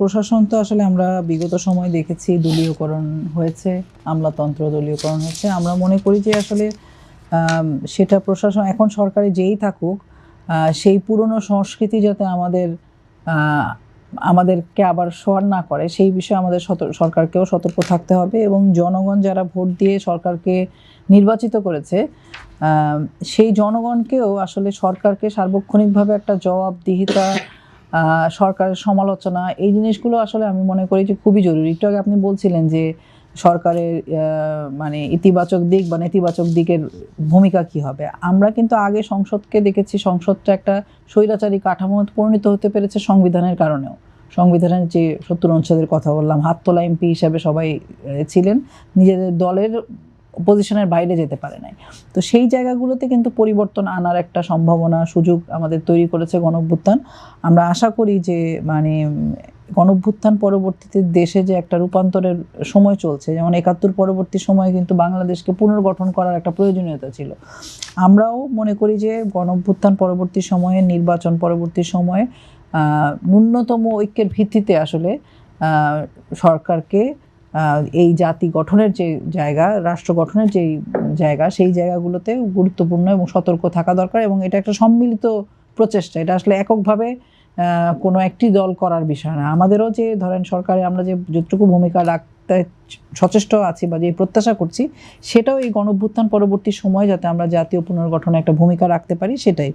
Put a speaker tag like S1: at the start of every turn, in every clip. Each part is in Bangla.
S1: প্রশাসন তো আসলে আমরা বিগত সময় দেখেছি দলীয়করণ হয়েছে, আমলাতন্ত্র দলীয়করণ হয়েছে। আমরা মনে করি যে আসলে সেটা প্রশাসন এখন সরকারে যেই থাকুক, সেই পুরনো সংস্কৃতি যাতে আমাদেরকে আবার সোয়ার না করে, সেই বিষয়ে আমাদের সরকারকেও সতর্ক থাকতে হবে। এবং জনগণ যারা ভোট দিয়ে সরকারকে নির্বাচিত করেছে, সেই জনগণকেও আসলে সরকারকে সার্বক্ষণিকভাবে একটা জবাবদিহিতা, সরকারের সমালোচনা, এই জিনিসগুলো আসলে আমি মনে করি যে খুবই জরুরি। একটু আগে আপনি বলছিলেন যে সরকারের মানে ইতিবাচক দিক বা নেতিবাচক দিকের ভূমিকা কি হবে। আমরা কিন্তু আগে সংসদকে দেখেছি, সংসদটা একটা স্বৈরাচারী কাঠামো পরিণত হতে পেরেছে সংবিধানের কারণেও। সংবিধানের যে 70 অনুচ্ছেদের কথা বললাম, হাত তোলা এমপি হিসাবে সবাই ছিলেন, নিজেদের দলের পজিশনের বাইরে যেতে পারে নাই। তো সেই জায়গাগুলোতে কিন্তু পরিবর্তন আনার একটা সম্ভাবনা, সুযোগ আমাদের তৈরি করেছে গণঅভ্যুত্থান। আমরা আশা করি যে মানে গণঅভ্যুত্থান পরবর্তীতে দেশে যে একটা রূপান্তরের সময় চলছে, যেমন ৭১ পরবর্তী সময়ে কিন্তু বাংলাদেশকে পুনর্গঠন করার একটা প্রয়োজনীয়তা ছিল। আমরাও মনে করি যে গণঅভ্যুত্থান পরবর্তী সময়ে, নির্বাচন পরবর্তী সময়ে ন্যূনতম ঐক্যের ভিত্তিতে আসলে সরকারকে এই জাতি গঠনের যে জায়গা, রাষ্ট্র গঠনের যেই জায়গা, সেই জায়গাগুলোতে গুরুত্বপূর্ণ এবং সতর্ক থাকা দরকার। এবং এটা একটা সম্মিলিত প্রচেষ্টা, এটা আসলে এককভাবে কোনো একটি দল করার বিষয় না। আমাদেরও যে ধরেন সরকারে আমরা যে যতটুকু ভূমিকা রাখতে সচেষ্ট আছি বা যে প্রত্যাশা করছি, সেটাও এই গণঅভ্যুত্থান পরবর্তী সময় যাতে আমরা জাতীয় পুনর্গঠনে একটা ভূমিকা রাখতে পারি, সেটাই।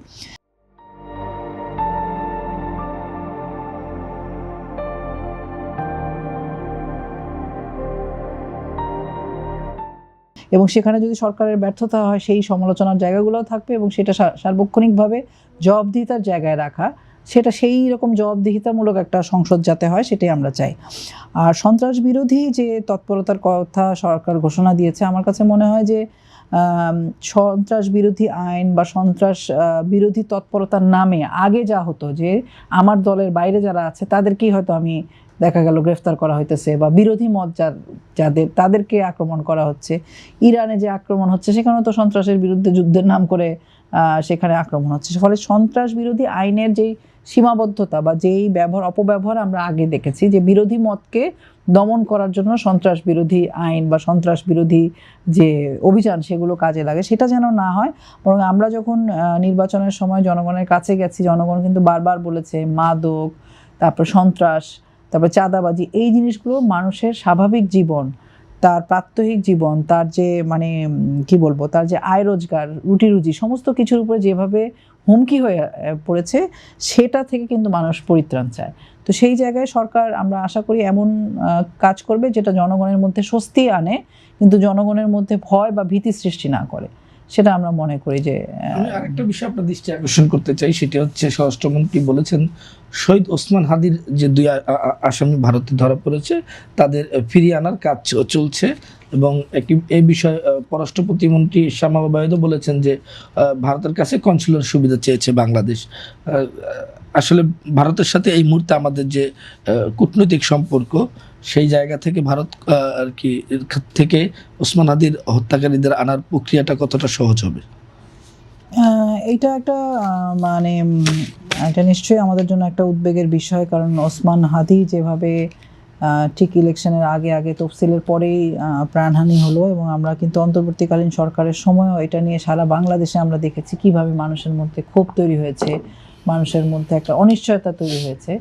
S1: এবং সেখানে যদি সরকারের ব্যর্থতা হয়, সেই সমালোচনার জায়গাগুলোও থাকবে এবং সেটা সার্বক্ষণিকভাবে জবাবদিহিতার জায়গায় রাখা, সেটা সেই রকম জবাবদিহিতামূলক একটা সংসদ যাতে হয়, সেটাই আমরা চাই। আর সন্ত্রাস বিরোধী যে তৎপরতার কথা সরকার ঘোষণা দিয়েছে, আমার কাছে মনে হয় যে সন্ত্রাস বিরোধী আইন বা সন্ত্রাস বিরোধী তৎপরতার নামে আগে যা হতো যে আমার দলের বাইরে যারা আছে তাদেরকেই হয়তো আমি দেখা গেল গ্রেফতার করা হইতেছে, বা বিরোধী মত যাদের তাদেরকে আক্রমণ করা হচ্ছে। ইরানে যে আক্রমণ হচ্ছে, সেখানেও তো সন্ত্রাসের বিরুদ্ধে যুদ্ধের নাম করে সেখানে আক্রমণ হচ্ছে। ফলে সন্ত্রাস বিরোধী আইনের যেই সীমাবদ্ধতা বা যেই অপব্যবহার আমরা আগে দেখেছি, যে বিরোধী মতকে দমন করার জন্য সন্ত্রাস বিরোধী আইন বা সন্ত্রাস বিরোধী যে অভিযান সেগুলো কাজে লাগে, সেটা যেন না হয়। বরং আমরা যখন নির্বাচনের সময় জনগণের কাছে গেছি, জনগণ কিন্তু বারবার বলেছে মাদক, তারপর সন্ত্রাস, তারপর চাঁদাবাজি, এই জিনিসগুলো মানুষের স্বাভাবিক জীবন, তার প্রাত্যহিক জীবন, তার যে মানে কি বলবো, তার যে আয় রোজগার, রুটি রুজি, সমস্ত কিছুর উপরে যেভাবে হুমকি হয়ে পড়েছে, সেটা থেকে কিন্তু মানুষ পরিত্রাণ চায়। তো সেই জায়গায় সরকার, আমরা আশা করি, এমন কাজ করবে যেটা জনগণের মধ্যে স্বস্তি আনে, কিন্তু জনগণের মধ্যে ভয় বা ভীতি সৃষ্টি না করে। সেটা আমরা মনে করি যে
S2: আমি আরেকটা বিষয় আপনার দৃষ্টি আকর্ষণ করতে চাই, সেটা হচ্ছে স্বরাষ্ট্রমন্ত্রী বলেছেন শহীদ ওসমান হাদির যে 2 আসামি ভারতে ধরা পড়েছে, তাদের ফিরিয়ে আনার কাজ চলছে। এবং এই বিষয়ে পররাষ্ট্র প্রতিমন্ত্রী শামা ওবায়দও বলেছেন যে ভারতের কাছে কনসুলার সুবিধা চেয়েছে বাংলাদেশ। আসলে ভারতের সাথে এই মুহূর্তে আমাদের যে কূটনৈতিক সম্পর্ক, সেই জায়গা থেকে ভারত আর কি থেকে ওসমান হাদির হত্যাকারীদের আনার প্রক্রিয়াটা কতটা সহজ হবে?
S1: এইটা একটা মানে এটা নিশ্চয়ই আমাদের জন্য একটা উদ্বেগের বিষয়। কারণ ওসমান হাদি যেভাবে ঠিক ইলেকশনের আগে আগে তফসিলের পরেই প্রাণহানি হলো, এবং আমরা কিন্তু অন্তর্বর্তীকালীন সরকারের সময়ও এটা নিয়ে সারা বাংলাদেশে আমরা দেখেছি কিভাবে মানুষের মধ্যে ক্ষোভ তৈরি হয়েছে, মানুষের মধ্যে একটা অনিশ্চয়তা তৈরি হয়েছে।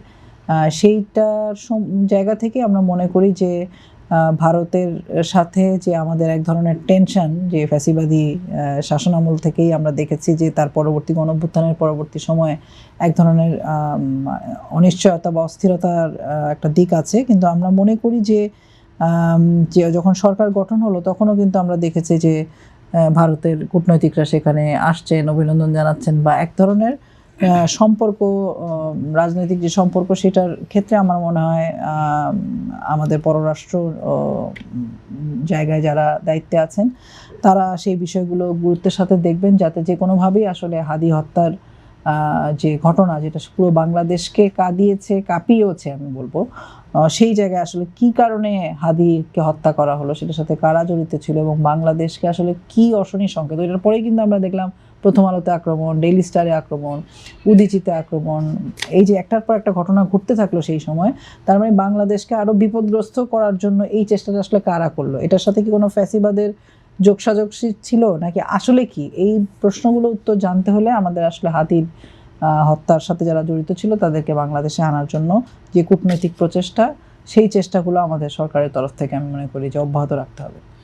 S1: সেইটার জায়গা থেকে আমরা মনে করি যে ভারতের সাথে যে আমাদের এক ধরনের টেনশন, যে ফ্যাসিবাদী শাসনামল থেকেই আমরা দেখেছি যে তার পরবর্তী গণঅভ্যুত্থানের পরবর্তী সময়ে এক ধরনের অনিশ্চয়তা বা অস্থিরতার একটা দিক আছে। কিন্তু আমরা মনে করি যে যখন সরকার গঠন হলো, তখনও কিন্তু আমরা দেখেছি যে ভারতের কূটনৈতিকরা সেখানে আসছেন, অভিনন্দন জানাচ্ছেন, বা এক ধরনের সম্পর্ক, রাজনৈতিক যে সম্পর্ক, সেটার ক্ষেত্রে আমার মনে হয় আমাদের পররাষ্ট্র জায়গায় যারা দায়িত্বে আছেন, তারা সেই বিষয়গুলো গুরুত্বের সাথে দেখবেন, যাতে যে কোনোভাবেই আসলে হাদি হত্যার যে ঘটনা, যেটা পুরো বাংলাদেশকে কাঁপিয়েছে আমি বলবো, সেই জায়গায় আসলে কি কারণে হাদিকে হত্যা করা হলো, সেটার সাথে কারা জড়িত ছিল, এবং বাংলাদেশকে আসলে কি অশনি সংকেত। এটার পরেই কিন্তু আমরা দেখলাম প্রথম আলোতে আক্রমণ, ডেইলি স্টারে আক্রমণ, উদীচিতে আক্রমণ, এই যে একটার পর একটা ঘটনা ঘটতে থাকলো সেই সময়, তার মানে বাংলাদেশকে আরো বিপদগ্রস্ত করার জন্য এই চেষ্টাটা আসলে কারা করলো? এটার সাথে কি কোনো ফ্যাসিবাদের যোগসাযোগ ছিল নাকি আসলে কি? এই প্রশ্নগুলো উত্তর জানতে হলে আমাদের আসলে হাদির হত্যার সাথে যারা জড়িত ছিল তাদেরকে বাংলাদেশে আনার জন্য যে কূটনৈতিক প্রচেষ্টা, সেই চেষ্টাগুলো আমাদের সরকারের তরফ থেকে আমি মনে করি যে অব্যাহত রাখতে হবে।